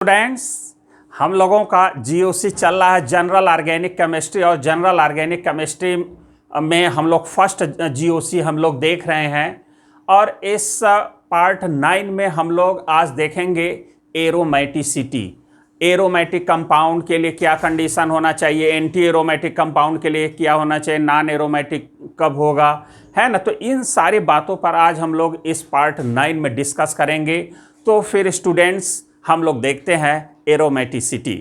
Students, हम लोगों का जीओसी चल रहा है जनरल ऑर्गेनिक केमिस्ट्री, और जनरल ऑर्गेनिक केमिस्ट्री में हम लोग फर्स्ट जीओसी हम लोग देख रहे हैं। और इस पार्ट 9 में हम लोग आज देखेंगे एरोमेटिसिटी। एरोमेटिक कंपाउंड के लिए क्या कंडीशन होना चाहिए, एंटी एरोमेटिक कंपाउंड के लिए क्या होना चाहिए, नॉन एरोमेटिक कब होगा, है ना। तो इन सारी बातों पर आज हम लोग इस पार्ट 9 में डिस्कस करेंगे। तो फिर स्टूडेंट्स हम लोग देखते हैं एरोमेटिसिटी।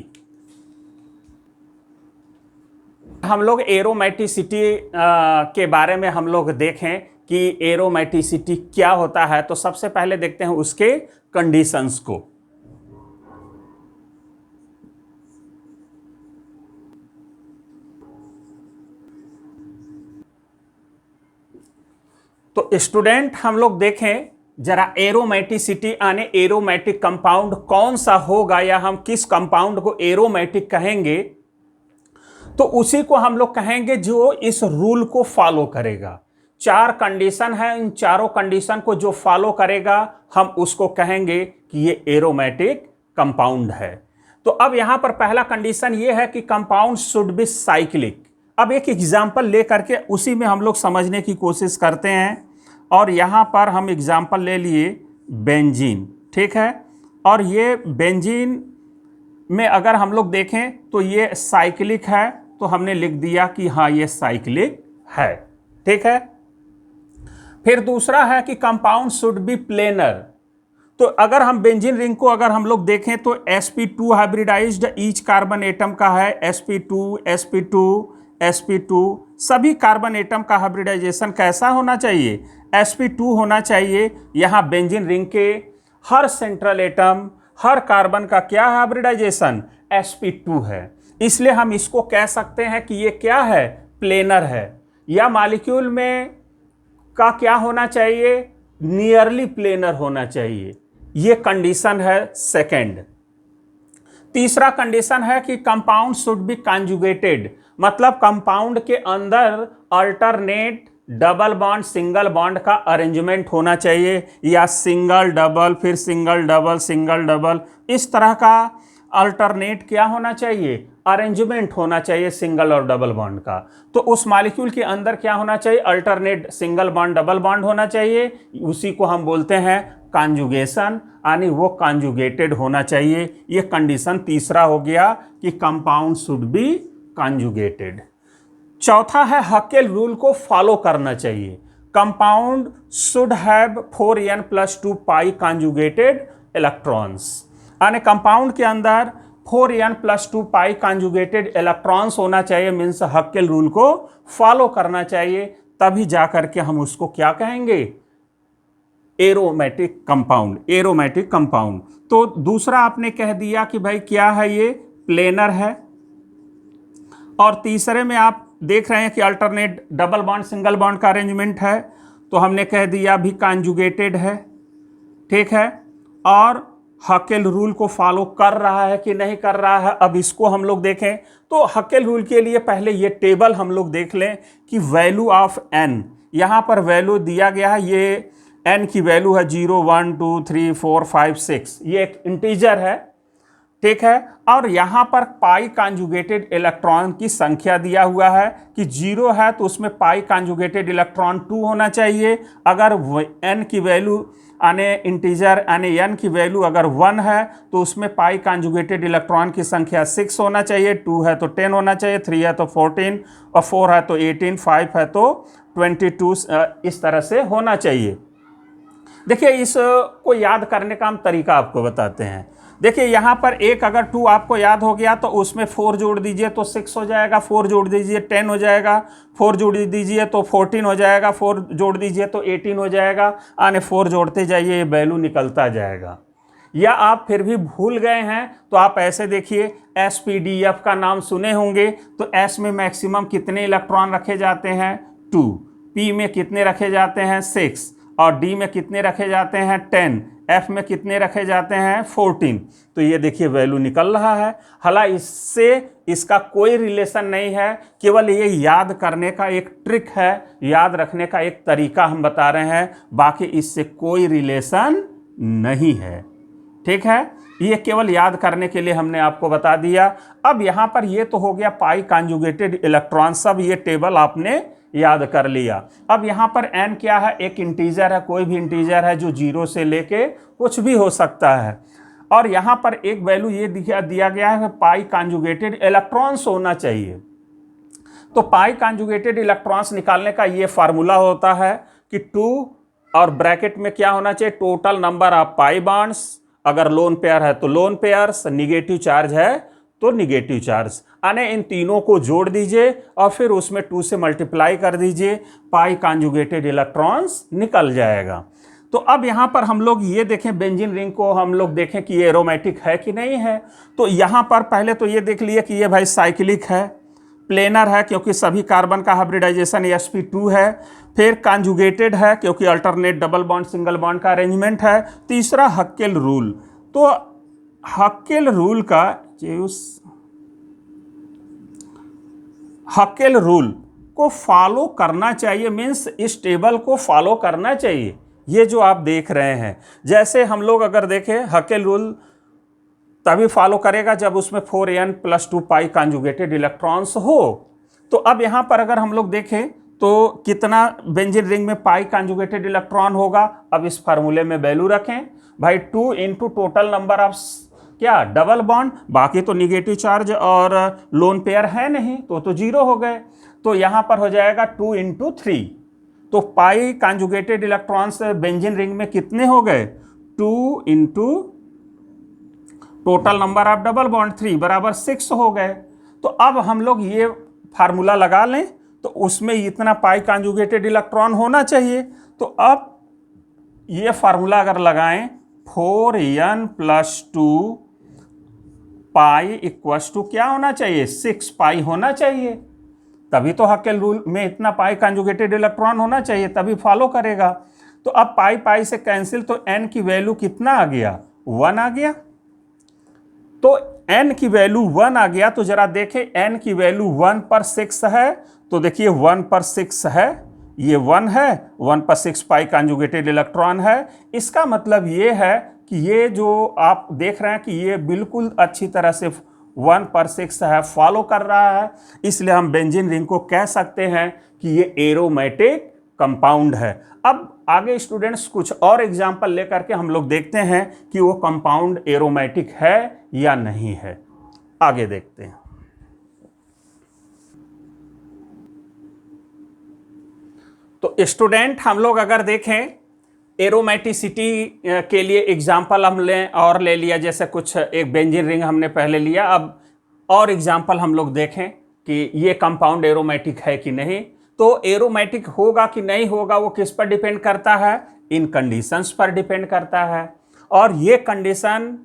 हम लोग एरोमेटिसिटी के बारे में हम लोग देखें कि एरोमेटिसिटी क्या होता है। तो सबसे पहले देखते हैं उसके कंडीशंस को। तो स्टूडेंट हम लोग देखें जरा एरोमेटिसिटी यानी एरोमेटिक कंपाउंड कौन सा होगा, या हम किस कंपाउंड को एरोमेटिक कहेंगे। तो उसी को हम लोग कहेंगे जो इस रूल को फॉलो करेगा। 4 कंडीशन है, इन चारों कंडीशन को जो फॉलो करेगा हम उसको कहेंगे कि ये एरोमेटिक कंपाउंड है। तो अब यहां पर पहला कंडीशन ये है कि कंपाउंड शुड बी साइक्लिक। अब एक एग्जाम्पल लेकर के उसी में हम लोग समझने की कोशिश करते हैं। और यहाँ पर हम एग्जाम्पल ले लिए बेंजीन, ठीक है। और ये बेंजीन में अगर हम लोग देखें तो ये साइक्लिक है, तो हमने लिख दिया कि हाँ ये साइक्लिक है, ठीक है। फिर दूसरा है कि कंपाउंड शुड बी प्लेनर। तो अगर हम बेंजीन रिंग को अगर हम लोग देखें तो sp2 hybridised each carbon atom का है, sp2 sp2 sp2 सभी कार्बन एटम का हाइब्रिडाइजेशन कैसा होना चाहिए, sp2 होना चाहिए। यहाँ बेंजीन रिंग के हर सेंट्रल एटम, हर कार्बन का क्या हाइब्रिडाइजेशन, sp2 है। इसलिए हम इसको कह सकते हैं कि ये क्या है, प्लेनर है। या मॉलिक्यूल में का क्या होना चाहिए, नियरली प्लेनर होना चाहिए। ये कंडीशन है सेकंड। तीसरा कंडीशन है कि कंपाउंड शुड बी कॉन्जुगेटेड, मतलब कंपाउंड के अंदर alternate double bond single bond का अरेंजमेंट होना चाहिए, या सिंगल डबल फिर सिंगल डबल सिंगल डबल, इस तरह का अल्टरनेट क्या होना चाहिए, अरेंजमेंट होना चाहिए सिंगल और डबल बॉन्ड का। तो उस मॉलिक्यूल के अंदर क्या होना चाहिए, alternate single bond double bond होना चाहिए। उसी को हम बोलते हैं कॉन्जुगेशन, यानी वो कॉन्जुगेटेड होना चाहिए। ये कंडीशन तीसरा हो गया कि कंपाउंड शुड बी कॉन्जुगेटेड। चौथा है हकेल रूल को फॉलो करना चाहिए। Compound should have 4n+2 pi conjugated electrons, यानी कंपाउंड के अंदर 4n+2 पाई कॉन्जुगेटेड इलेक्ट्रॉन्स होना चाहिए। मीन्स हकेल रूल को फॉलो करना चाहिए, तभी जाकर के हम उसको क्या कहेंगे, एरोमेटिक कंपाउंड। एरोमेटिक कंपाउंड तो दूसरा आपने कह दिया कि भाई क्या है, ये प्लेनर है। और तीसरे में आप देख रहे हैं कि alternate double bond single bond का अरेंजमेंट है, तो हमने कह दिया भी कॉन्जुगेटेड है, ठीक है। और हकेल रूल को फॉलो कर रहा है कि नहीं कर रहा है, अब इसको हम लोग देखें। तो हकेल रूल के लिए पहले ये टेबल हम लोग देख लें कि वैल्यू ऑफ n, यहाँ पर वैल्यू दिया गया है, ये n की वैल्यू है 0 1 2 3 4 5 6, ये एक इंटीजर है, ठीक है। और यहाँ पर पाई कॉन्जुगेटेड इलेक्ट्रॉन की संख्या दिया हुआ है कि 0 है तो उसमें पाई कॉन्जुगेटेड इलेक्ट्रॉन 2 होना चाहिए। अगर n की वैल्यू यानी इंटीजर यानी n की वैल्यू अगर 1 है तो उसमें पाई कॉन्जुगेटेड इलेक्ट्रॉन की संख्या 6 होना चाहिए, 2 है तो 10 होना चाहिए, 3 है तो 14 और 4 है तो 18, 5 है तो 22, इस तरह से होना चाहिए। देखिए इसको याद करने का हम तरीका आपको बताते हैं। देखिए यहाँ पर एक अगर 2 आपको याद हो गया तो उसमें 4 जोड़ दीजिए तो 6 हो जाएगा, 4 जोड़ दीजिए 10 हो जाएगा, 4 जोड़ दीजिए तो 14 हो जाएगा, 4 जोड़ दीजिए तो 18 हो जाएगा, यानी 4 जोड़ते जाइए, ये वैल्यू निकलता जाएगा। या आप फिर भी भूल गए हैं तो आप ऐसे देखिए, SPDF का नाम सुने होंगे। तो S में मैक्सिमम कितने इलेक्ट्रॉन रखे जाते हैं, 2, P में कितने रखे जाते हैं, 6, और D में कितने रखे जाते हैं, 10, F में कितने रखे जाते हैं, 14। तो ये देखिए वैल्यू निकल रहा है। हालांकि इससे इसका कोई रिलेशन नहीं है, केवल ये याद करने का एक ट्रिक है, याद रखने का एक तरीका हम बता रहे हैं, बाकी इससे कोई रिलेशन नहीं है। ठीक है। ये केवल याद करने के लिए हमने आपको बता दिया। अब यहाँ पर ये तो हो गया पाई कॉन्जुगेटेड इलेक्ट्रॉन, सब ये टेबल आपने याद कर लिया। अब यहाँ पर n क्या है, एक इंटीजर है, कोई भी इंटीजर है जो 0 से लेके कुछ भी हो सकता है। और यहाँ पर एक वैल्यू ये दिया गया है पाई कॉन्जुगेटेड इलेक्ट्रॉन्स होना चाहिए। तो पाई कॉन्जुगेटेड इलेक्ट्रॉन्स निकालने का ये फार्मूला होता है कि 2 और ब्रैकेट में क्या होना चाहिए, total number of pi bonds, अगर लोन पेयर है तो लोन पेयर्स, निगेटिव चार्ज है तो निगेटिव चार्ज, यानी इन तीनों को जोड़ दीजिए और फिर उसमें 2 से मल्टीप्लाई कर दीजिए, पाई कॉन्जुगेटेड इलेक्ट्रॉन्स निकल जाएगा। तो अब यहाँ पर हम लोग ये देखें, बेंजीन रिंग को हम लोग देखें कि ये एरोमेटिक है कि नहीं है। तो यहाँ पर पहले तो ये देख लिए कि ये भाई साइक्लिक है, प्लेनर है क्योंकि सभी कार्बन का हाइब्रिडाइजेशन sp2 है, फिर कॉन्जुगेटेड है क्योंकि alternate double bond single bond का अरेंजमेंट है, तीसरा हक्केल रूल। तो हक्केल रूल का हक्केल रूल को फॉलो करना चाहिए, मीन्स इस टेबल को फॉलो करना चाहिए। ये जो आप देख रहे हैं, जैसे हम लोग अगर देखें हक्केल रूल तभी फॉलो करेगा जब उसमें 4n + 2 पाई कॉन्जुगेटेड इलेक्ट्रॉन्स हो। तो अब यहाँ पर अगर हम लोग देखें तो कितना बेंजीन रिंग में पाई कॉन्जुगेटेड इलेक्ट्रॉन होगा। अब इस फार्मूले में वैल्यू रखें भाई, 2 × टोटल नंबर ऑफ क्या डबल बॉन्ड, बाकी तो निगेटिव चार्ज और लोन पेयर है नहीं तो 0 हो गए। तो यहाँ पर हो जाएगा 2 × 3। तो पाई कॉन्जुगेटेड इलेक्ट्रॉन्स बेंजीन रिंग में कितने हो गए, 2 × total number of double bond 3 बराबर 6 हो गए। तो अब हम लोग ये फार्मूला लगा लें तो उसमें इतना पाई कॉन्जुगेटेड इलेक्ट्रॉन होना चाहिए। तो अब ये फार्मूला अगर लगाएं 4n + 2 पाई = क्या होना चाहिए, 6 पाई होना चाहिए, तभी तो हक्केल रूल में इतना पाई कॉन्जुगेटेड इलेक्ट्रॉन होना चाहिए, तभी फॉलो करेगा। तो अब पाई पाई से कैंसिल, तो n की वैल्यू कितना आ गया, 1 आ गया। तो n की वैल्यू 1 आ गया। तो जरा देखें n की वैल्यू 1 पर 6 है, तो देखिए 1 पर 6 है, ये 1 है, 1 पर 6 पाई कॉन्जुगेटेड इलेक्ट्रॉन है। इसका मतलब ये है कि ये जो आप देख रहे हैं कि ये बिल्कुल अच्छी तरह से 1 पर 6 है, फॉलो कर रहा है। इसलिए हम बेंजीन रिंग को कह सकते हैं कि ये एरोमेटिक कंपाउंड है। अब आगे स्टूडेंट्स कुछ और एग्जाम्पल लेकर के हम लोग देखते हैं कि वो कंपाउंड एरोमेटिक है या नहीं है। आगे देखते हैं। तो स्टूडेंट हम लोग अगर देखें एरोमेटिसिटी के लिए एग्जाम्पल हम लें और ले लिया, जैसे कुछ एक बेंजीन रिंग हमने पहले लिया, अब और एग्जाम्पल हम लोग देखें कि ये कंपाउंड एरोमेटिक है कि नहीं। तो एरोमेटिक होगा कि नहीं होगा वो किस पर डिपेंड करता है, इन कंडीशंस पर डिपेंड करता है। और ये कंडीशन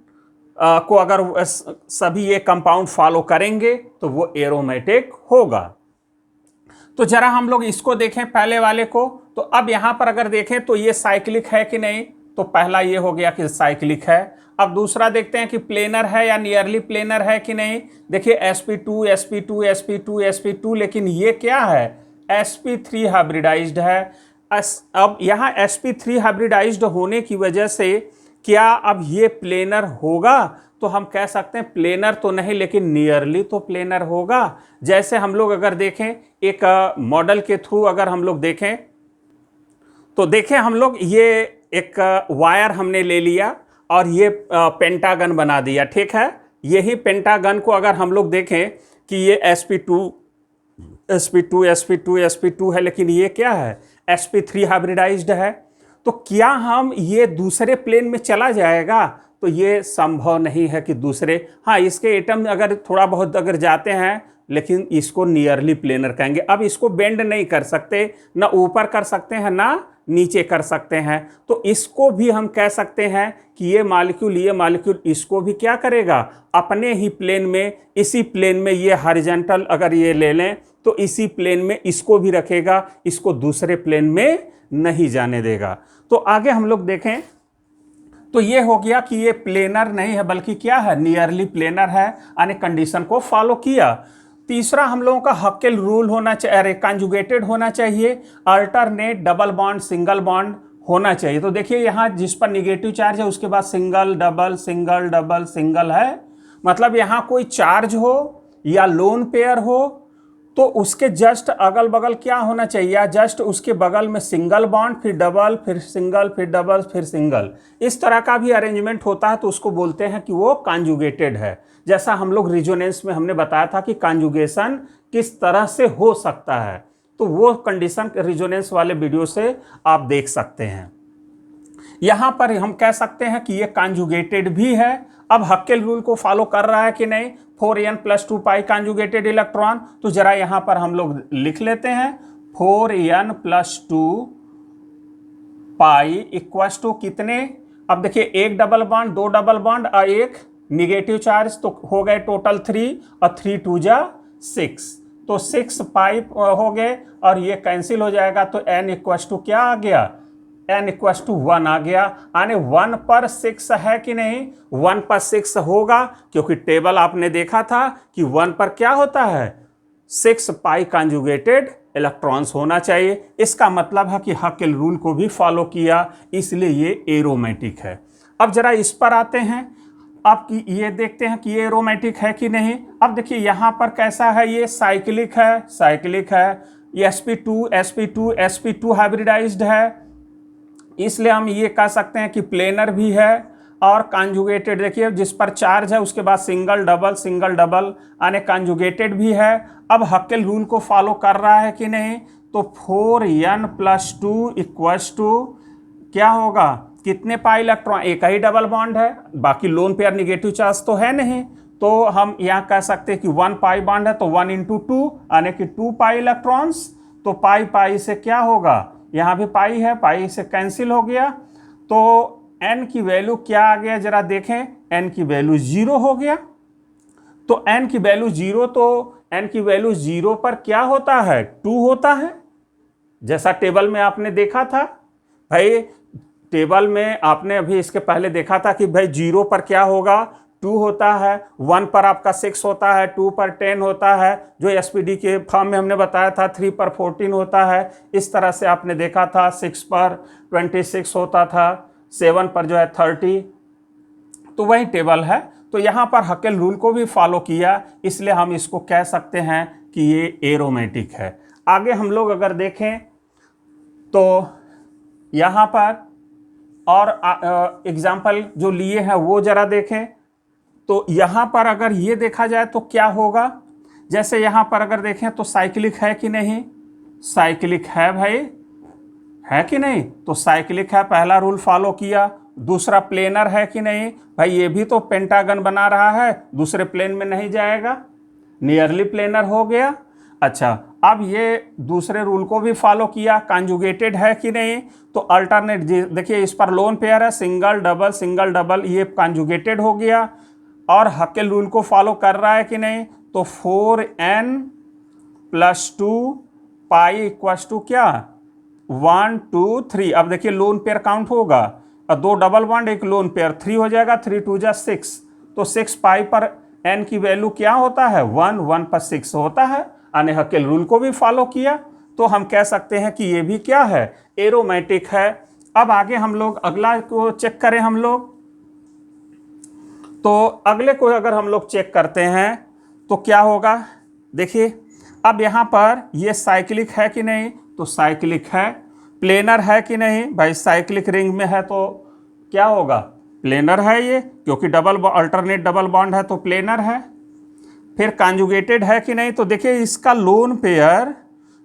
को अगर सभी ये कंपाउंड फॉलो करेंगे तो वो एरोमेटिक होगा। तो जरा हम लोग इसको देखें पहले वाले को। तो अब यहाँ पर अगर देखें तो ये साइक्लिक है कि नहीं, तो पहला ये हो गया कि साइक्लिक है। अब दूसरा देखते हैं कि प्लेनर है या नियरली प्लेनर है कि नहीं। देखिए sp2 sp2 sp2 sp2, लेकिन ये क्या है, sp3 हाइब्रिडाइज्ड है। अब यहाँ sp3 हाइब्रिडाइज्ड होने की वजह से क्या अब ये प्लेनर होगा, तो हम कह सकते हैं प्लेनर तो नहीं लेकिन नियरली तो प्लेनर होगा। जैसे हम लोग अगर देखें एक मॉडल के थ्रू अगर हम लोग देखें तो देखें हम लोग ये एक वायर हमने ले लिया और ये पेंटागन बना दिया, ठीक है। यही पेंटागन को अगर हम लोग देखें कि ये sp2 sp2 sp2 sp2 है, लेकिन ये क्या है, sp3 हाइब्रिडाइज्ड है। तो क्या हम ये दूसरे प्लेन में चला जाएगा, तो ये संभव नहीं है कि दूसरे, हाँ इसके एटम अगर थोड़ा बहुत अगर जाते हैं लेकिन इसको नियरली प्लेनर कहेंगे। अब इसको बेंड नहीं कर सकते, ना ऊपर कर सकते हैं ना नीचे कर सकते हैं। तो इसको भी हम कह सकते हैं कि ये मॉलिक्यूल इसको भी क्या करेगा, अपने ही प्लेन में, इसी प्लेन में ये हॉरिजॉन्टल अगर ये ले लें तो इसी प्लेन में इसको भी रखेगा, इसको दूसरे प्लेन में नहीं जाने देगा। तो आगे हम लोग देखें तो ये हो गया कि ये प्लेनर नहीं है बल्कि क्या है, नियरली प्लेनर है, यानी कंडीशन को फॉलो किया। तीसरा हम लोगों का हक्केल रूल होना चाहिए, कॉन्जुगेटेड होना चाहिए, alternate double bond single bond होना चाहिए। तो देखिए यहाँ जिस पर निगेटिव चार्ज है उसके बाद single double single double single है, मतलब यहाँ कोई चार्ज हो या लोन पेयर हो तो उसके जस्ट अगल बगल क्या होना चाहिए, या जस्ट उसके बगल में सिंगल बॉन्ड, फिर डबल, फिर सिंगल, फिर डबल, फिर सिंगल, इस तरह का भी अरेंजमेंट होता है तो उसको बोलते हैं कि वो कॉन्जुगेटेड है। जैसा हम लोग रिजोनेंस में हमने बताया था कि कॉन्जुगेशन किस तरह से हो सकता है, तो वो कंडीशन रिजोनेंस वाले वीडियो से आप देख सकते हैं। यहां पर हम कह सकते हैं कि ये कॉन्जुगेटेड भी है। अब हक्केल रूल को फॉलो कर रहा है कि नहीं, 4n + 2 पाई कॉन्जुगेटेड इलेक्ट्रॉन, तो जरा यहां पर हम लोग लिख लेते हैं 4n + 2 पाई इक्वल्स टू कितने, अब देखिए एक डबल बॉन्ड, दो डबल बॉन्ड और एक निगेटिव चार्ज, तो हो गए टोटल 3 और 3 2 जा 6, तो 6 पाई हो गए और ये कैंसिल हो जाएगा, तो n इक्वल्स टू क्या आ गया, n इक्वल्स टू 1 आ गया। यानी 1 पर 6 है कि नहीं, 1 पर 6 होगा, क्योंकि टेबल आपने देखा था कि 1 पर क्या होता है, 6 पाई कॉन्जुगेटेड इलेक्ट्रॉन्स होना चाहिए। इसका मतलब है कि हक्केल रूल को भी फॉलो किया, इसलिए ये एरोमेटिक है। अब जरा इस पर आते हैं, अब ये देखते हैं कि ये एरोमेटिक है कि नहीं। अब देखिए यहाँ पर कैसा है, ये साइक्लिक है, साइक्लिक है, ये sp2 sp2 sp2 हाइब्रिडाइज्ड है, इसलिए हम ये कह सकते हैं कि प्लेनर भी है और कॉन्जुगेटेड। देखिए जिस पर चार्ज है उसके बाद सिंगल डबल यानी कॉन्जुगेटेड भी है। अब हक्केल रूल को फॉलो कर रहा है कि नहीं, तो 4n + 2 इक्वल्स टू क्या होगा, कितने पाई इलेक्ट्रॉन, एक ही डबल बॉन्ड है, बाकी लोन पेयर निगेटिव चार्ज तो है नहीं, तो हम यहाँ कह सकते हैं कि 1 पाई बॉन्ड है तो 1 × 2 यानी कि 2 पाई इलेक्ट्रॉन्स, तो पाई पाई से क्या होगा, यहाँ भी पाई है, पाई से कैंसिल हो गया, तो n की वैल्यू क्या आ गया जरा देखें, n की वैल्यू 0 हो गया। तो n की वैल्यू 0, तो n की वैल्यू 0 पर क्या होता है, 2 होता है, जैसा टेबल में आपने देखा था। भाई टेबल में आपने अभी इसके पहले देखा था कि भाई 0 पर क्या होगा, 2 होता है, 1 पर आपका 6 होता है, 2 पर 10 होता है, जो एसपीडी के फॉर्म में हमने बताया था, 3 पर 14 होता है, इस तरह से आपने देखा था, 6 पर 26 होता था, 7 पर जो है 30, तो वही टेबल है। तो यहाँ पर हक्केल रूल को भी फॉलो किया, इसलिए हम इसको कह सकते हैं कि ये एरोमेटिक है। आगे हम लोग अगर देखें तो यहाँ पर और एग्जाम्पल जो लिए हैं वो जरा देखें, तो यहाँ पर अगर ये देखा जाए तो क्या होगा, जैसे यहाँ पर अगर देखें तो साइक्लिक है कि नहीं, साइक्लिक है भाई, है कि नहीं, तो साइक्लिक है, पहला रूल फॉलो किया। दूसरा प्लेनर है कि नहीं, भाई ये भी तो पेंटागन बना रहा है, दूसरे प्लेन में नहीं जाएगा, नियरली प्लेनर हो गया। अच्छा, अब ये दूसरे रूल को भी फॉलो किया, कॉन्जुगेटेड है कि नहीं, तो अल्टरनेट, देखिए इस पर लोन पेयर है, सिंगल डबल, ये कॉन्जुगेटेड हो गया। और हक्केल रूल को फॉलो कर रहा है कि नहीं, तो 4n + 2 पाई इक्वल्स टू क्या, 1 2 3। अब देखिए लोन पेयर काउंट होगा, और 2 डबल बॉन्ड, एक लोन पेयर, 3 हो जाएगा, 3 2 जा 6, तो 6 पाई पर n की वैल्यू क्या होता है, 1 पर 6 होता है, यानी हक्केल रूल को भी फॉलो किया, तो हम कह सकते हैं कि ये भी क्या है, एरोमेटिक है। अब आगे हम लोग अगला को चेक करें हम लोग, तो अगले को अगर हम लोग चेक करते हैं तो क्या होगा, देखिए अब यहाँ पर ये साइक्लिक है कि नहीं, तो साइक्लिक है। प्लेनर है कि नहीं, भाई साइक्लिक रिंग में है तो क्या होगा, प्लेनर है ये, क्योंकि अल्टरनेट डबल बॉन्ड है तो प्लेनर है। फिर कॉन्जुगेटेड है कि नहीं, तो देखिए इसका लोन पेयर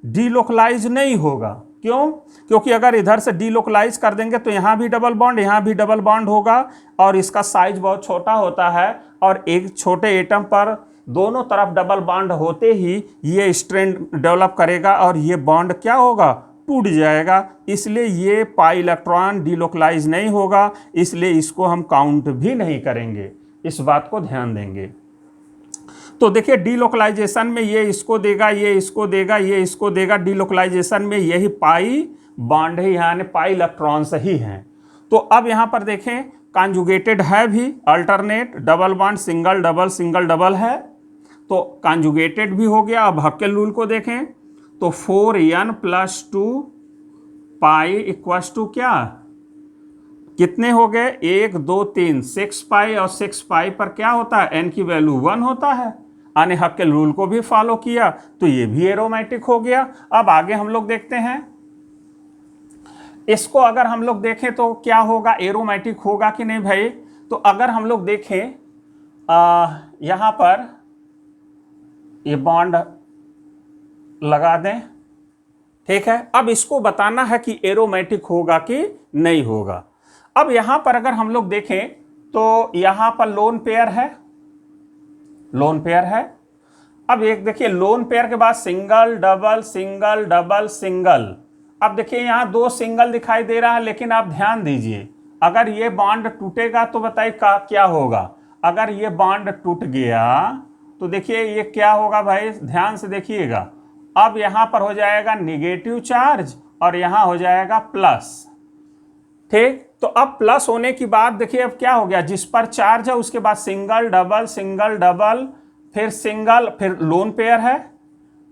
डीलोकलाइज नहीं होगा, क्यों, क्योंकि अगर इधर से डीलोकलाइज कर देंगे तो यहाँ भी डबल बॉन्ड, यहाँ भी डबल बॉन्ड होगा, और इसका साइज बहुत छोटा होता है, और एक छोटे एटम पर दोनों तरफ डबल बॉन्ड होते ही ये स्ट्रेंड डेवलप करेगा और ये बॉन्ड क्या होगा, टूट जाएगा, इसलिए ये पाई इलेक्ट्रॉन डीलोकलाइज नहीं होगा, इसलिए इसको हम काउंट भी नहीं करेंगे, इस बात को ध्यान देंगे। तो देखिए डीलोकलाइजेशन में ये इसको देगा, ये इसको देगा, ये इसको देगा, डीलोकलाइजेशन में यही पाई बॉन्ड ही यानी पाई इलेक्ट्रॉन्स ही हैं। तो अब यहाँ पर देखें कॉन्जुगेटेड है भी, alternate double bond, single double है, तो कॉन्जुगेटेड भी हो गया। अब हक्केल रूल को देखें तो 4n + 2 पाई इक्वस टू क्या, कितने हो गए, 1 2 3, 6 पाई, और 6 पाई पर क्या होता है, n की वैल्यू 1 होता है। आने हक्केल रूल को भी फॉलो किया तो ये भी एरोमेटिक हो गया। अब आगे हम लोग देखते हैं, इसको अगर हम लोग देखें तो क्या होगा, एरोमेटिक होगा कि नहीं भाई। तो अगर हम लोग देखें यहां पर ये बॉन्ड लगा दें, ठीक है। अब इसको बताना है कि एरोमेटिक होगा कि नहीं होगा। अब यहां पर अगर हम लोग देखें तो यहां पर लोन पेयर है, लोन पेयर है। अब एक देखिए लोन पेयर के बाद single double single double single. अब देखिए यहां 2 सिंगल दिखाई दे रहा है, लेकिन आप ध्यान दीजिए अगर ये बॉन्ड टूटेगा तो बताइए क्या होगा। अगर ये बॉन्ड टूट गया तो देखिए ये क्या होगा भाई, ध्यान से देखिएगा। अब यहां पर हो जाएगा निगेटिव चार्ज और यहां हो जाएगा प्लस, ठीक। तो अब प्लस होने की बात देखिए अब क्या हो गया, जिस पर चार्ज है उसके बाद सिंगल डबल फिर सिंगल, फिर लोन पेयर है,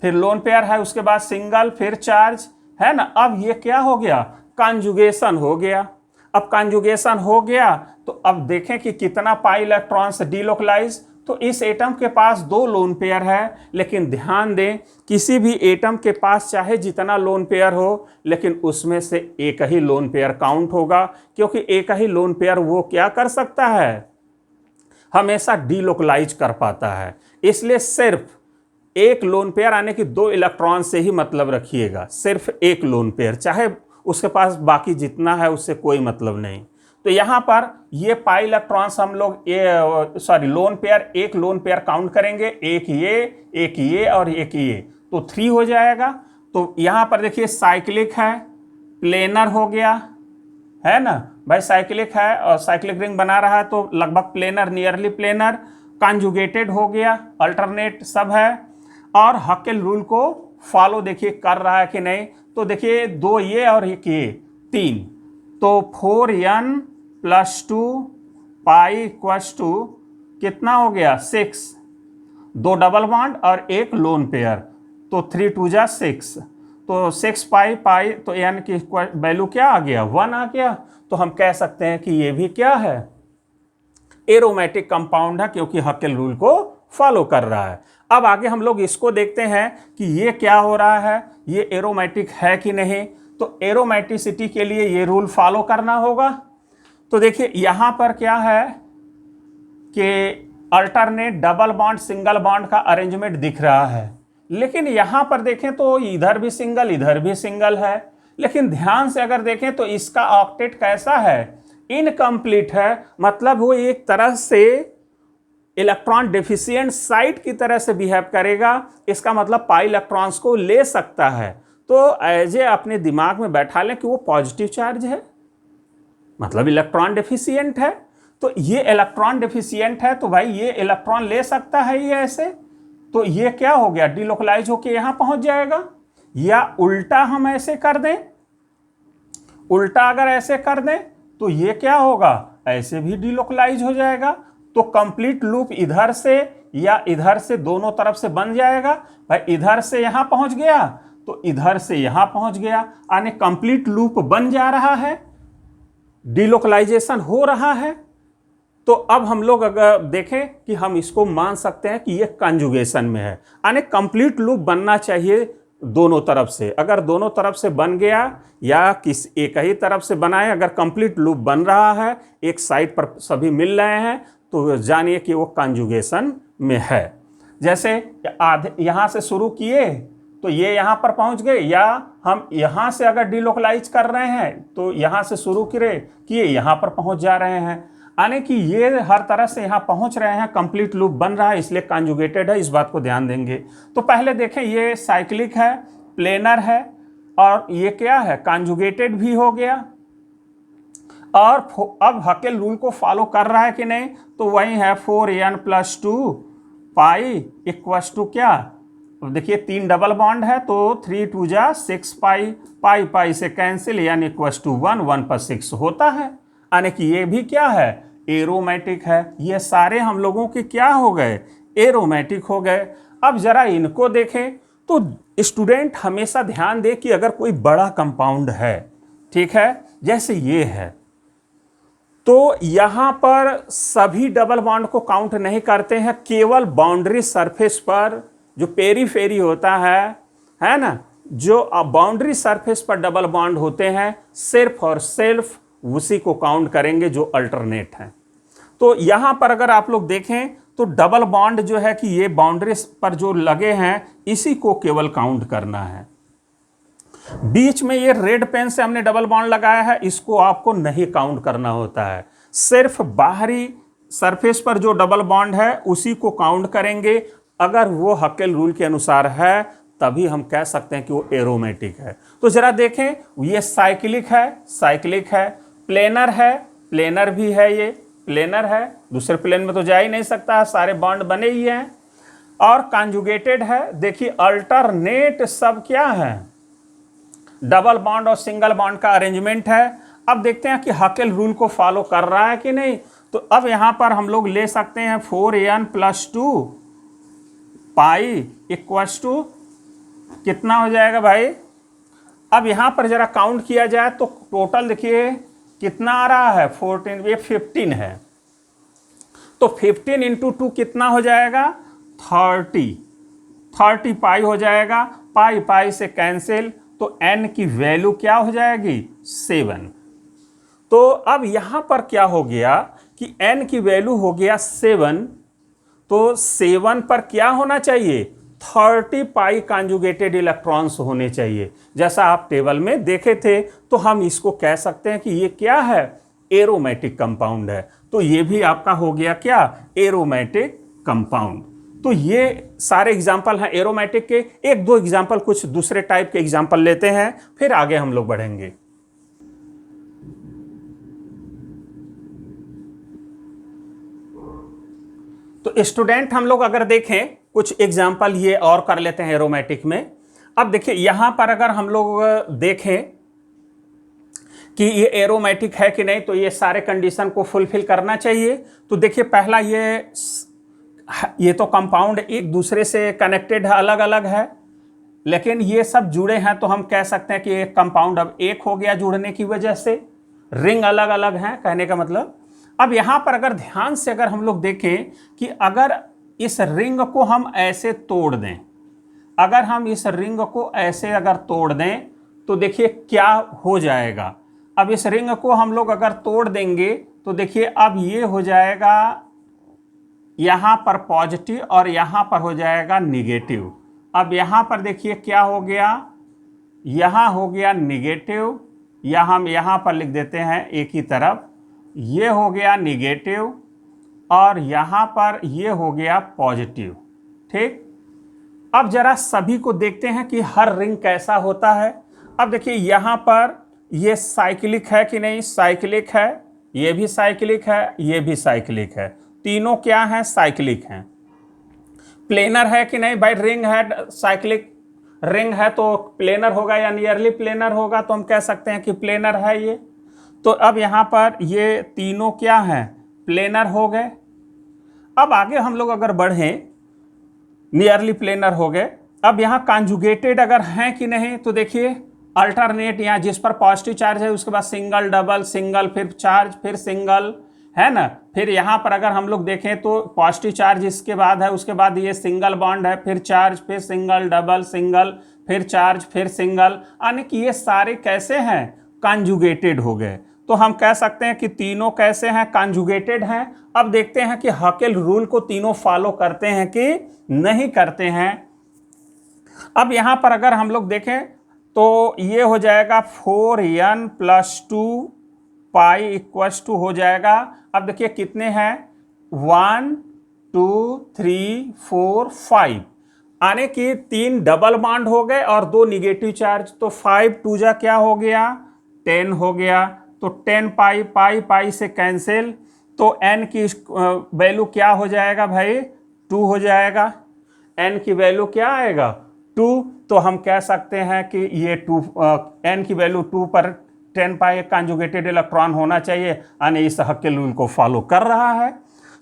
फिर लोन पेयर है, उसके बाद सिंगल, फिर चार्ज, है ना। अब ये क्या हो गया, कॉन्जुगेशन हो गया। अब कॉन्जुगेशन हो गया तो अब देखें कि कितना पाई इलेक्ट्रॉन्स डीलोकलाइज। तो इस एटम के पास 2 लोन पेयर है, लेकिन ध्यान दें किसी भी एटम के पास चाहे जितना लोन पेयर हो, लेकिन उसमें से एक ही लोन पेयर काउंट होगा, क्योंकि एक ही लोन पेयर वो क्या कर सकता है, हमेशा डीलोकलाइज कर पाता है। इसलिए सिर्फ एक लोन पेयर आने की 2 इलेक्ट्रॉन से ही मतलब रखिएगा, सिर्फ एक लोन पेयर, चाहे उसके पास बाकी जितना है उससे कोई मतलब नहीं। तो यहां पर ये पाई इलेक्ट्रॉन्स हम लोग लोन पेयर, एक लोन पेयर काउंट करेंगे, एक ये और एक ये, तो 3 हो जाएगा। तो यहां पर देखिए साइक्लिक है, प्लेनर हो गया, है ना भाई, साइक्लिक है और साइक्लिक रिंग बना रहा है तो लगभग प्लेनर, नियरली प्लेनर, कॉन्जुगेटेड हो गया, अल्टरनेट सब है, और हक्केल रूल को फॉलो देखिए कर रहा है कि नहीं। तो देखिए 2 ये और एक ये, 3, तो 4n + 2 पाई इक्वस टू कितना हो गया, 6, 2 डबल बॉन्ड और एक लोन पेयर, तो 3 2 जा 6, तो 6 पाई, तो n की वैल्यू क्या आ गया, 1 आ गया। तो हम कह सकते हैं कि ये भी क्या है, एरोमेटिक कंपाउंड है, क्योंकि हक्केल रूल को फॉलो कर रहा है। अब आगे हम लोग इसको देखते हैं कि ये क्या हो रहा है, ये एरोमेटिक है कि नहीं। तो एरोमेटिसिटी के लिए ये रूल फॉलो करना होगा। तो देखिए यहां पर क्या है कि alternate double bond single bond का अरेंजमेंट दिख रहा है, लेकिन यहां पर देखें तो इधर भी सिंगल इधर भी सिंगल है, लेकिन ध्यान से अगर देखें तो इसका ऑक्टेट कैसा है, इनकम्प्लीट है। मतलब वो एक तरह से इलेक्ट्रॉन डेफिशिएंट साइट की तरह से बिहेव करेगा। इसका मतलब पाई इलेक्ट्रॉन्स को ले सकता है। तो एज ए अपने दिमाग में बैठा लें कि वो पॉजिटिव चार्ज है, मतलब इलेक्ट्रॉन डेफिशिएंट है। तो ये इलेक्ट्रॉन डेफिशिएंट है तो भाई ये इलेक्ट्रॉन ले सकता है ये ऐसे, तो ये क्या हो गया, डिलोकलाइज होके यहां पहुंच जाएगा। या उल्टा हम ऐसे कर दें, उल्टा अगर ऐसे कर दें तो ये क्या होगा, ऐसे भी डिलोकलाइज हो जाएगा। तो कंप्लीट लूप इधर से या इधर से दोनों तरफ से बन जाएगा। भाई इधर से यहां पहुंच गया तो इधर से यहां पहुंच गया, यानी कंप्लीट लूप बन जा रहा है, डिलोकलाइजेशन हो रहा है। तो अब हम लोग अगर देखें कि हम इसको मान सकते हैं कि ये कंजुगेशन में है, यानी कंप्लीट लूप बनना चाहिए दोनों तरफ से। अगर दोनों तरफ से बन गया या किस एक ही तरफ से बनाए, अगर कंप्लीट लूप बन रहा है, एक साइड पर सभी मिल रहे हैं, तो जानिए कि वो कंजुगेशन में है। जैसे यहां से शुरू किए तो ये यहां पर पहुंच गए, या हम यहां से अगर डिलोकलाइज कर रहे हैं तो यहां से शुरू किए यहां पर पहुंच जा रहे हैं, यानी कि ये हर तरह से यहां पहुंच रहे हैं, कंप्लीट लूप बन रहा है, इसलिए कंजुगेटेड है। इस बात को ध्यान देंगे। तो पहले देखें ये साइक्लिक है, प्लेनर है, और ये क्या है, कंजुगेटेड भी हो गया। और अब हक्केल रूल को फॉलो कर रहा है कि नहीं, तो वही है 4n + 2 पाई इक्वस टू क्या, देखिए 3 डबल बॉन्ड है तो 3 2 जा 6 पाई से कैंसिल, यानी इक्वस टू 1 1 पर 6 होता है, यानी कि ये भी क्या है, एरोमेटिक है। ये सारे हम लोगों के क्या हो गए, एरोमेटिक हो गए। अब जरा इनको देखें तो स्टूडेंट हमेशा ध्यान दे कि अगर कोई बड़ा कंपाउंड है ठीक है, जैसे ये है, तो यहां पर सभी डबल बॉन्ड को काउंट नहीं करते हैं, केवल बाउंड्री सरफेस पर जो पेरीफेरी होता है ना, जो बाउंड्री सरफेस पर डबल बॉन्ड होते हैं, सिर्फ और सिर्फ उसी को काउंट करेंगे जो अल्टरनेट है। तो यहां पर अगर आप लोग देखें तो डबल बॉन्ड जो है कि ये बाउंड्री पर जो लगे हैं इसी को केवल काउंट करना है। बीच में ये रेड पेन से हमने डबल बॉन्ड लगाया है, इसको आपको नहीं काउंट करना होता है, सिर्फ बाहरी सरफेस पर जो डबल बॉन्ड है उसी को काउंट करेंगे। अगर वो हकेल रूल के अनुसार है तभी हम कह सकते हैं कि वो एरोमेटिक है। तो जरा देखें, ये साइक्लिक है, प्लेनर है, प्लेनर भी है, ये प्लेनर है, दूसरे प्लेन में तो जा ही नहीं सकता, सारे बॉन्ड बने ही हैं। और कॉन्जुगेटेड है, देखिए अल्टरनेट सब क्या है, डबल बॉन्ड और सिंगल बॉन्ड का अरेंजमेंट है। अब देखते हैं कि हकेल रूल को फॉलो कर रहा है कि नहीं। तो अब यहां पर हम लोग ले सकते हैं 4n+2 पाई इक्वल्स टू कितना हो जाएगा भाई। अब यहां पर जरा काउंट किया जाए तो टोटल देखिए कितना आ रहा है, 14, ये 15 है, तो 15 इंटू 2 कितना हो जाएगा, 30 पाई हो जाएगा, पाई पाई से कैंसिल, तो n की वैल्यू क्या हो जाएगी, 7। तो अब यहां पर क्या हो गया कि n की वैल्यू हो गया 7, तो 7 पर क्या होना चाहिए, 30 पाई कॉन्जुगेटेड इलेक्ट्रॉन्स होने चाहिए, जैसा आप टेबल में देखे थे। तो हम इसको कह सकते हैं कि ये क्या है, एरोमेटिक कंपाउंड है। तो ये भी आपका हो गया क्या, एरोमेटिक कंपाउंड। तो ये सारे एग्जाम्पल हैं एरोमेटिक के। एक दो एग्जाम्पल कुछ दूसरे टाइप के एग्जाम्पल लेते हैं, फिर आगे हम लोग बढ़ेंगे। तो स्टूडेंट हम लोग अगर देखें कुछ एग्जाम्पल ये और कर लेते हैं एरोमेटिक में। अब देखिए यहां पर अगर हम लोग देखें कि ये एरोमेटिक है कि नहीं, तो ये सारे कंडीशन को फुलफिल करना चाहिए। तो देखिए पहला, ये तो कंपाउंड एक दूसरे से कनेक्टेड है, अलग अलग है, लेकिन ये सब जुड़े हैं, तो हम कह सकते हैं कि एक कंपाउंड अब एक हो गया जुड़ने की वजह से। रिंग अलग अलग हैं, कहने का मतलब। अब यहां पर अगर ध्यान से अगर हम लोग देखें कि अगर इस रिंग को हम ऐसे तोड़ दें, अगर हम इस रिंग को ऐसे अगर तोड़ दें तो देखिए क्या हो जाएगा। अब इस रिंग को हम लोग अगर तोड़ देंगे तो देखिए अब ये हो जाएगा यहां पर पॉजिटिव और यहां पर हो जाएगा निगेटिव। अब यहां पर देखिए क्या हो गया, यहां हो गया निगेटिव, या हम यहां पर लिख देते हैं एक ही तरफ, ये हो गया निगेटिव और यहां पर ये हो गया पॉजिटिव। ठीक, अब जरा सभी को देखते हैं कि हर रिंग कैसा होता है। अब देखिए यहां पर ये साइक्लिक है कि नहीं, साइक्लिक है, ये भी साइक्लिक है, ये भी साइक्लिक है, तीनों क्या हैं, साइक्लिक हैं। प्लेनर है कि नहीं भाई, रिंग है, साइक्लिक रिंग है तो प्लेनर होगा या नियरली प्लेनर होगा, तो हम कह सकते हैं कि प्लेनर है ये। तो अब यहां पर ये तीनों क्या हैं, प्लेनर हो गए। अब आगे हम लोग अगर बढ़ें, नियरली प्लेनर हो गए। अब यहां कॉन्जुगेटेड अगर हैं कि नहीं, तो देखिए अल्टरनेट, यहाँ जिस पर पॉजिटिव चार्ज है उसके बाद सिंगल डबल सिंगल फिर चार्ज फिर सिंगल, है ना। फिर यहाँ पर अगर हम लोग देखें तो पॉजिटिव चार्ज इसके बाद है, उसके बाद ये सिंगल बॉन्ड है, फिर चार्ज फिर सिंगल डबल सिंगल फिर चार्ज फिर सिंगल, यानी कि ये सारे कैसे हैं, कॉन्जुगेटेड हो गए। तो हम कह सकते हैं कि तीनों कैसे हैं, कॉन्जुगेटेड हैं। अब देखते हैं कि हकेल रूल को तीनों फॉलो करते हैं कि नहीं करते हैं। अब यहां पर अगर हम लोग देखें तो ये हो जाएगा 4n+2 पाई इक्वल्स टू हो जाएगा। अब देखिए कितने हैं, 1 2 3 4 5, आने की 3 डबल बॉन्ड हो गए और 2 निगेटिव चार्ज, तो 5 2 जा क्या हो गया, 10 हो गया। तो 10 पाई पाई पाई से कैंसिल, तो n की वैल्यू क्या हो जाएगा भाई, 2 हो जाएगा। n की वैल्यू क्या आएगा, 2। तो हम कह सकते हैं कि ये 2 n की वैल्यू 2 पर 10 पाई कॉन्जुगेटेड इलेक्ट्रॉन होना चाहिए, यानी इस हकेल रूल को फॉलो कर रहा है।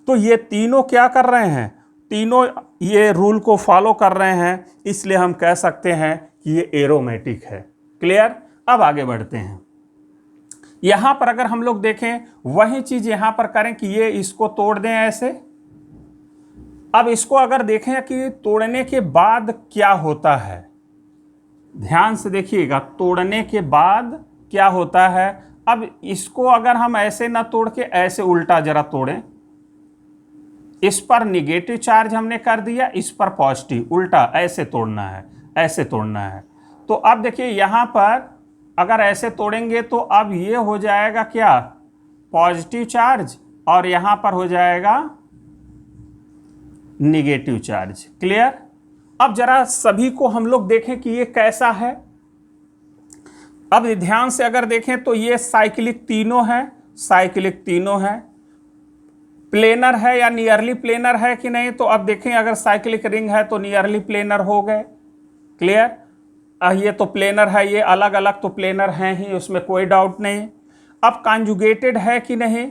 तो ये तीनों क्या कर रहे हैं, तीनों ये रूल को फॉलो कर रहे हैं, इसलिए हम कह सकते हैं कि ये एरोमेटिक है। क्लियर। अब आगे बढ़ते हैं। यहां पर अगर हम लोग देखें वही चीज यहां पर करें कि ये इसको तोड़ दें ऐसे। अब इसको अगर देखें कि तोड़ने के बाद क्या होता है, ध्यान से देखिएगा, तोड़ने के बाद क्या होता है। अब इसको अगर हम ऐसे ना तोड़ के ऐसे उल्टा जरा तोड़ें, इस पर निगेटिव चार्ज हमने कर दिया, इस पर पॉजिटिव, उल्टा ऐसे तोड़ना है, ऐसे तोड़ना है। तो अब देखिए यहां पर अगर ऐसे तोड़ेंगे तो अब ये हो जाएगा क्या, पॉजिटिव चार्ज, और यहां पर हो जाएगा निगेटिव चार्ज। क्लियर। अब जरा सभी को हम लोग देखें कि ये कैसा है। अब ध्यान से अगर देखें तो ये साइक्लिक तीनों है, साइक्लिक तीनों है। प्लेनर है या नियरली प्लेनर है कि नहीं, तो अब देखें अगर साइक्लिक रिंग है तो नियरली प्लेनर हो गए। क्लियर। ये तो प्लेनर है, ये अलग अलग तो प्लेनर हैं ही, उसमें कोई डाउट नहीं। अब कॉन्जुगेटेड है कि नहीं,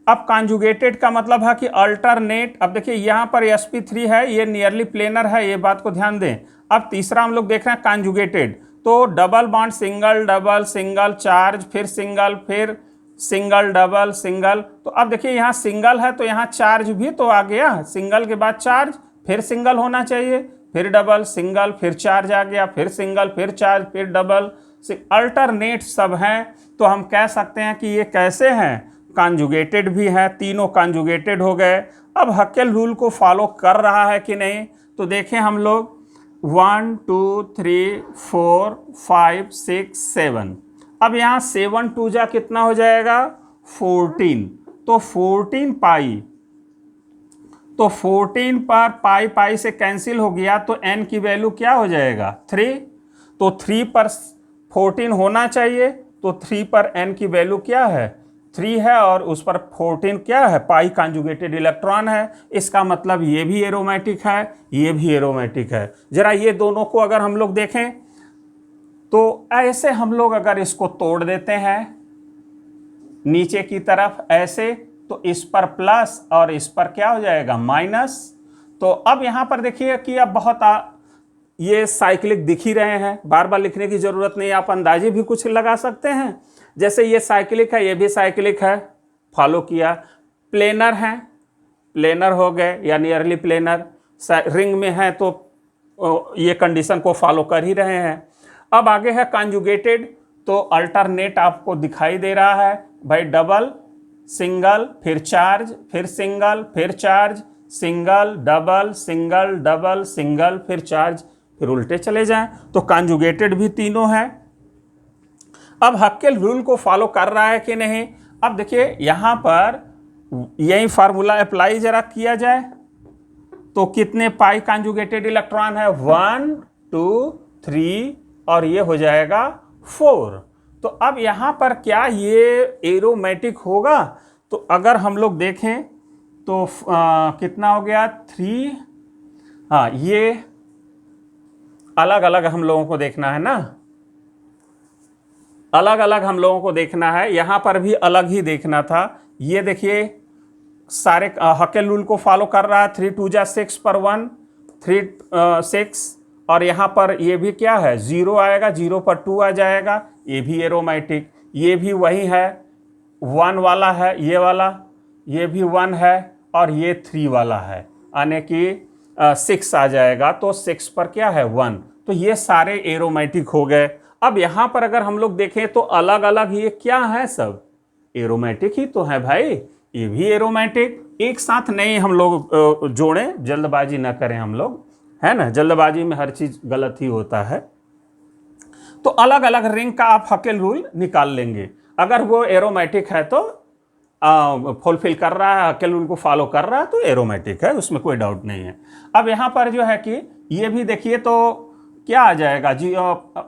अब कॉन्जुगेटेड का मतलब है कि अल्टरनेट। अब देखिए यहाँ पर sp3 है, ये नियरली प्लेनर है, ये बात को ध्यान दें। अब तीसरा हम लोग देख रहे हैं कॉन्जुगेटेड, तो double bond single double single charge, फिर सिंगल, फिर सिंगल डबल सिंगल। तो अब देखिए यहाँ सिंगल है तो यहाँ चार्ज भी तो आ गया, सिंगल के बाद चार्ज, फिर सिंगल होना चाहिए, फिर डबल, सिंगल, फिर चार्ज आ गया, फिर सिंगल, फिर चार्ज, फिर डबल। अल्टरनेट सब हैं, तो हम कह सकते हैं कि ये कैसे हैं, कॉन्जुगेटेड भी है, तीनों कॉन्जुगेटेड हो गए। अब हकेल रूल को फॉलो कर रहा है कि नहीं, तो देखें हम लोग 1 2 3 4 5 6 7। अब यहाँ 7 2 जा कितना हो जाएगा, 14। तो 14 पाई, तो 14 पर पाई पाई से कैंसिल हो गया, तो n की वैल्यू क्या हो जाएगा, 3। तो 3 पर 14 होना चाहिए, तो 3 पर n की वैल्यू क्या है, 3 है, और उस पर 14 क्या है, पाई कॉन्जुगेटेड इलेक्ट्रॉन है। इसका मतलब ये भी एरोमेटिक है, ये भी एरोमेटिक है। जरा ये दोनों को अगर हम लोग देखें तो ऐसे हम लोग अगर इसको तोड़ देते हैं नीचे की तरफ ऐसे, तो इस पर प्लस और इस पर क्या हो जाएगा, माइनस। तो अब यहां पर देखिए कि अब बहुत ये साइक्लिक दिख ही रहे हैं, बार बार लिखने की जरूरत नहीं, आप अंदाजे भी कुछ लगा सकते हैं। जैसे ये साइक्लिक है, ये भी साइक्लिक है, फॉलो किया। प्लेनर है, प्लेनर हो गए या नियरली प्लेनर, रिंग में है तो ये कंडीशन को फॉलो कर ही रहे हैं। अब आगे है कॉन्जुगेटेड, तो अल्टरनेट आपको दिखाई दे रहा है भाई, डबल सिंगल, फिर चार्ज, फिर सिंगल, फिर charge, single double single double single, फिर चार्ज, फिर उल्टे चले जाएं, तो कॉन्जुगेटेड भी तीनों हैं। अब हकेल रूल को फॉलो कर रहा है कि नहीं। अब देखिए यहां पर यही फार्मूला अप्लाई जरा किया जाए, तो कितने पाई कॉन्जुगेटेड इलेक्ट्रॉन है, 1 2 3, और ये हो जाएगा 4। तो अब यहां पर क्या ये एरोमेटिक होगा, तो अगर हम लोग देखें तो कितना हो गया, 3। हाँ, ये अलग अलग हम लोगों को देखना है ना, अलग अलग हम लोगों को देखना है, यहां पर भी अलग ही देखना था। ये देखिए सारे हकेल रूल को फॉलो कर रहा है, 3 2 जा 6 पर 1, 3 6, और यहाँ पर ये भी क्या है, 0 आएगा, 0 पर 2 आ जाएगा, ये भी एरोमेटिक। ये भी वही है, 1 वाला है ये वाला, ये भी 1 है, और ये 3 वाला है, यानी कि 6 आ जाएगा, तो 6 पर क्या है, 1। तो ये सारे एरोमेटिक हो गए। अब यहाँ पर अगर हम लोग देखें तो अलग अलग ये क्या है, सब एरोमेटिक ही तो है भाई, ये भी एरोमेटिक। एक साथ नहीं हम लोग जोड़ें, जल्दबाजी ना करें हम लोग, है ना, जल्दबाजी में हर चीज गलत ही होता है। तो अलग अलग रिंग का आप हकेल रूल निकाल लेंगे, अगर वो एरोमेटिक है तो फुलफिल कर रहा है, हकेल रूल को फॉलो कर रहा है तो एरोमेटिक है, उसमें कोई डाउट नहीं है। अब यहाँ पर जो है कि ये भी देखिए तो क्या आ जाएगा जी,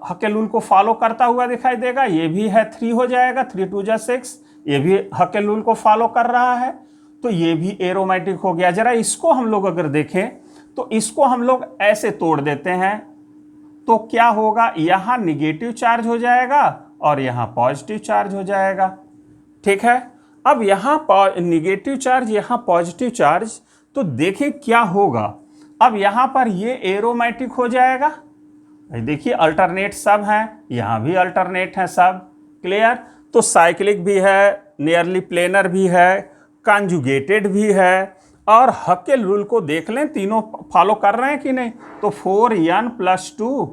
हकेल रूल को फॉलो करता हुआ दिखाई देगा, ये भी है 3 हो जाएगा, 3 2 जा 6, ये भी हकेल रूल को फॉलो कर रहा है, तो ये भी एरोमेटिक हो गया। जरा इसको हम लोग अगर देखें तो इसको हम लोग ऐसे तोड़ देते हैं, तो क्या होगा, यहां निगेटिव चार्ज हो जाएगा और यहां पॉजिटिव चार्ज हो जाएगा। ठीक है, अब यहां निगेटिव चार्ज, यहां पॉजिटिव चार्ज, तो देखें क्या होगा। अब यहां पर ये एरोमेटिक हो जाएगा, देखिए अल्टरनेट सब हैं, यहां भी अल्टरनेट है सब। क्लियर। तो साइक्लिक भी है, नियरली प्लेनर भी है, कॉन्जुगेटेड भी है, और हकेल रूल को देख लें तीनों फॉलो कर रहे हैं कि नहीं। तो 4n + 2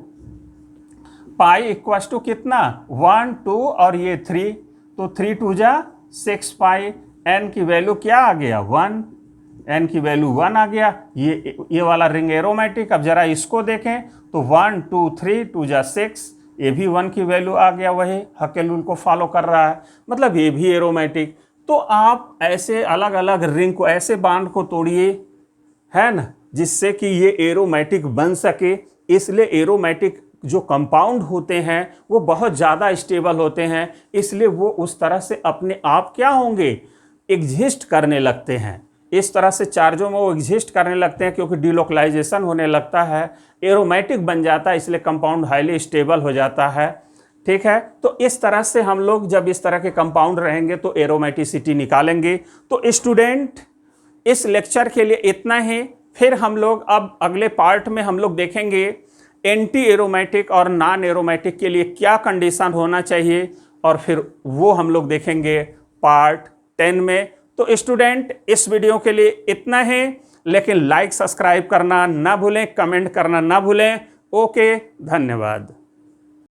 पाई इक्वल टू कितना 1 2 और ये 3, तो 3 2 जा 6 पाई। n की वैल्यू क्या आ गया 1, n की वैल्यू 1 आ गया। ये वाला रिंग एरोमेटिक। अब जरा इसको देखें तो 1 2 3 2 जा 6, ये भी 1 की वैल्यू आ गया, वही हकेल रूल को फॉलो कर रहा है, मतलब ये भी एरोमेटिक। तो आप ऐसे अलग अलग रिंग को ऐसे बांड को तोड़िए, है ना, जिससे कि ये एरोमेटिक बन सके। इसलिए एरोमेटिक जो कंपाउंड होते हैं वो बहुत ज़्यादा स्टेबल होते हैं, इसलिए वो उस तरह से अपने आप क्या होंगे, एग्जिस्ट करने लगते हैं। इस तरह से चार्जों में वो एग्जिस्ट करने लगते हैं, क्योंकि डिलोकलाइजेशन होने लगता है, एरोमेटिक बन जाता है, इसलिए कंपाउंड हाईली स्टेबल हो जाता है। ठीक है, तो इस तरह से हम लोग जब इस तरह के कंपाउंड रहेंगे तो एरोमेटिसिटी निकालेंगे। तो स्टूडेंट, इस लेक्चर के लिए इतना ही। फिर हम लोग अब अगले पार्ट में हम लोग देखेंगे एंटी एरोमेटिक और नॉन एरोमेटिक के लिए क्या कंडीशन होना चाहिए, और फिर वो हम लोग देखेंगे पार्ट 10 में। तो स्टूडेंट, इस वीडियो के लिए इतना ही, लेकिन लाइक सब्सक्राइब करना ना भूलें, कमेंट करना ना भूलें। ओके, धन्यवाद।